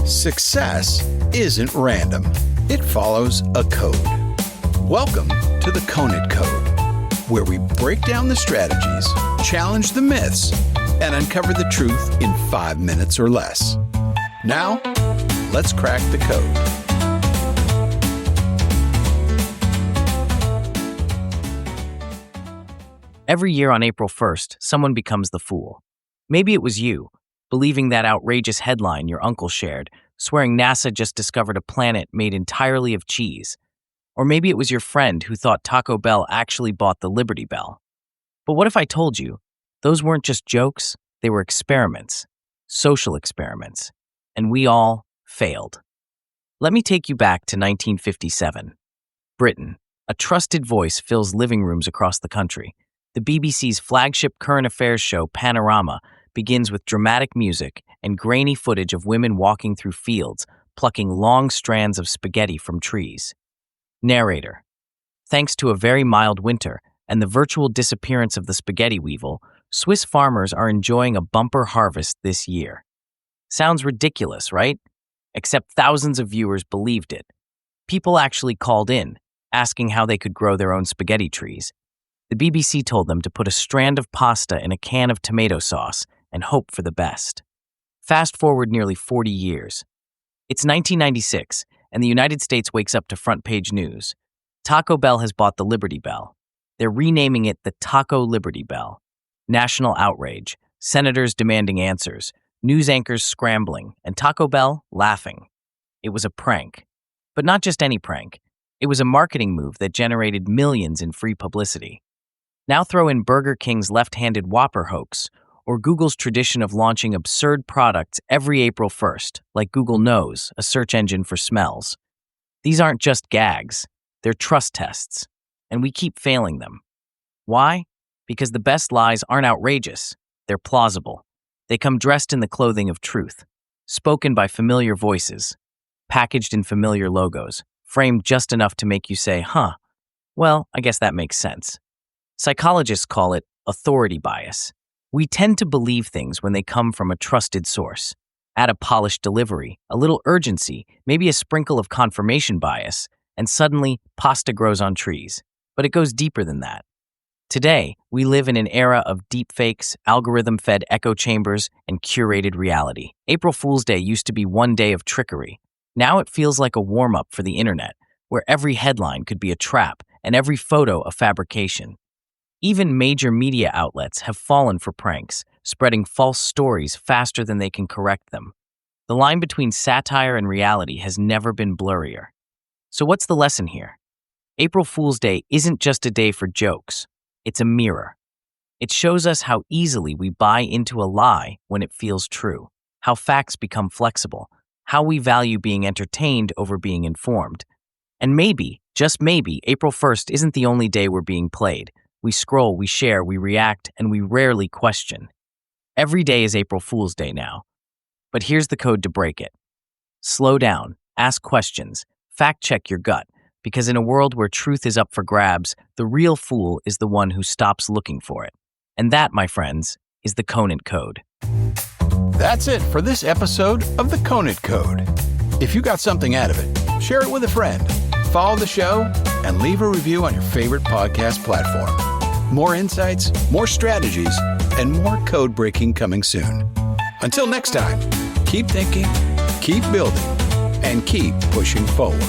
Success isn't random. It follows a code. Welcome to the Conant Code, where we break down the strategies, challenge the myths, and uncover the truth in 5 minutes or less. Now, let's crack the code. Every year on April 1st, someone becomes the fool. Maybe it was you, believing that outrageous headline your uncle shared, swearing NASA just discovered a planet made entirely of cheese. Or maybe it was your friend who thought Taco Bell actually bought the Liberty Bell. But what if I told you, those weren't just jokes, they were experiments, social experiments, and we all failed. Let me take you back to 1957. Britain, a trusted voice fills living rooms across the country. The BBC's flagship current affairs show, Panorama, begins with dramatic music and grainy footage of women walking through fields, plucking long strands of spaghetti from trees. Narrator: thanks to a very mild winter and the virtual disappearance of the spaghetti weevil, Swiss farmers are enjoying a bumper harvest this year. Sounds ridiculous, right? Except thousands of viewers believed it. People actually called in, asking how they could grow their own spaghetti trees. The BBC told them to put a strand of pasta in a can of tomato sauce and hope for the best. Fast forward nearly 40 years. It's 1996, and the United States wakes up to front-page news. Taco Bell has bought the Liberty Bell. They're renaming it the Taco Liberty Bell. National outrage, senators demanding answers, news anchors scrambling, and Taco Bell laughing. It was a prank. But not just any prank. It was a marketing move that generated millions in free publicity. Now throw in Burger King's left-handed Whopper hoax, or Google's tradition of launching absurd products every April 1st, like Google Knows, a search engine for smells. These aren't just gags, they're trust tests, and we keep failing them. Why? Because the best lies aren't outrageous, they're plausible. They come dressed in the clothing of truth, spoken by familiar voices, packaged in familiar logos, framed just enough to make you say, well, I guess that makes sense. Psychologists call it authority bias. We tend to believe things when they come from a trusted source. Add a polished delivery, a little urgency, maybe a sprinkle of confirmation bias, and suddenly pasta grows on trees. But it goes deeper than that. Today, we live in an era of deepfakes, algorithm-fed echo chambers, and curated reality. April Fool's Day used to be one day of trickery. Now it feels like a warm-up for the internet, where every headline could be a trap and every photo a fabrication. Even major media outlets have fallen for pranks, spreading false stories faster than they can correct them. The line between satire and reality has never been blurrier. So what's the lesson here? April Fool's Day isn't just a day for jokes. It's a mirror. It shows us how easily we buy into a lie when it feels true, how facts become flexible, how we value being entertained over being informed. And maybe, just maybe, April 1st isn't the only day we're being played. We scroll, we share, we react, and we rarely question. Every day is April Fool's Day now. But here's the code to break it. Slow down, ask questions, fact-check your gut, because in a world where truth is up for grabs, the real fool is the one who stops looking for it. And that, my friends, is the Conant Code. That's it for this episode of the Conant Code. If you got something out of it, share it with a friend, follow the show, and leave a review on your favorite podcast platform. More insights, more strategies, and more code breaking coming soon. Until next time, keep thinking, keep building, and keep pushing forward.